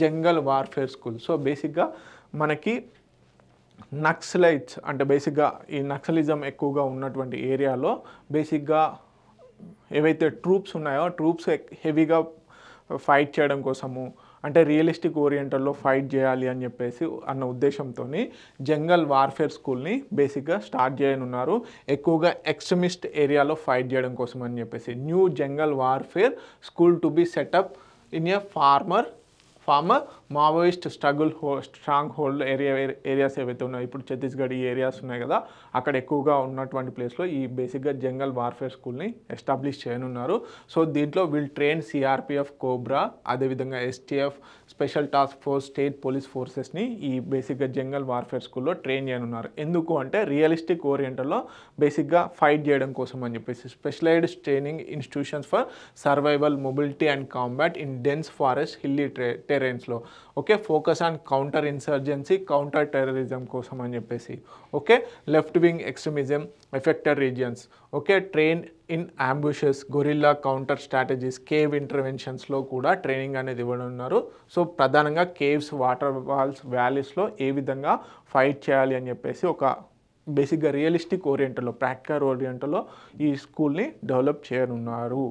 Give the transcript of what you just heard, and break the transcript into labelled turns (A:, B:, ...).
A: జంగల్ warfare school. So బేసిక్గా మనకి Naxalites అంటే బేసిక్గా ఈ నక్సలిజం ఎక్కువగా ఉన్నటువంటి ఏరియాలో బేసిక్గా ఏవైతే ట్రూప్స్ ఉన్నాయో ట్రూప్స్ హెవీగా ఫైట్ చేయడం కోసము అంటే రియలిస్టిక్ ఓరియంటల్లో ఫైట్ చేయాలి అని చెప్పేసి అన్న ఉద్దేశంతో జంగల్ వార్ఫేర్ స్కూల్ని బేసిక్గా స్టార్ట్ చేయనున్నారు. ఎక్కువగా ఎక్స్ట్రీమిస్ట్ ఏరియాలో ఫైట్ చేయడం కోసం అని చెప్పేసి new jungle warfare school to be set up in a former Maoist stronghold areas ఏవైతే ఉన్నాయో ఇప్పుడు ఛత్తీస్గఢ్ ఈ ఏరియాస్ ఉన్నాయి కదా అక్కడ ఎక్కువగా ఉన్నటువంటి ప్లేస్లో ఈ బేసిక్గా జంగల్ వార్ఫేర్ స్కూల్ని ఎస్టాబ్లిష్ చేయనున్నారు. సో దీంట్లో వీళ్ళు ట్రైన్ సిఆర్పిఎఫ్ కోబ్రా అదేవిధంగా STF special task force state police ఫోర్సెస్ని ఈ బేసిక్గా జంగల్ వార్ఫేర్ స్కూల్లో ట్రైన్ చేయనున్నారు. ఎందుకు అంటే రియలిస్టిక్ ఓరియంటల్లో బేసిక్గా ఫైట్ చేయడం కోసం అని చెప్పేసి specialized training institutions for survival mobility and combat in dense forest hilly టెరెన్స్లో okay focus on counter insurgency counter terrorism కోసం అని చెప్పేసి okay left wing extremism affected regions okay train in ambushes guerrilla counter strategies cave ఇంటర్వెన్షన్స్లో కూడా training అనేది ఇవ్వనున్నారు. So ప్రధానంగా caves water walls వ్యాలీస్లో ఏ విధంగా ఫైట్ చేయాలి అని చెప్పేసి ఒక బేసిక్గా రియలిస్టిక్ ఓరియంటల్లో ప్రాక్టికల్ ఓరియంటల్లో ఈ స్కూల్ని డెవలప్ చేయనున్నారు.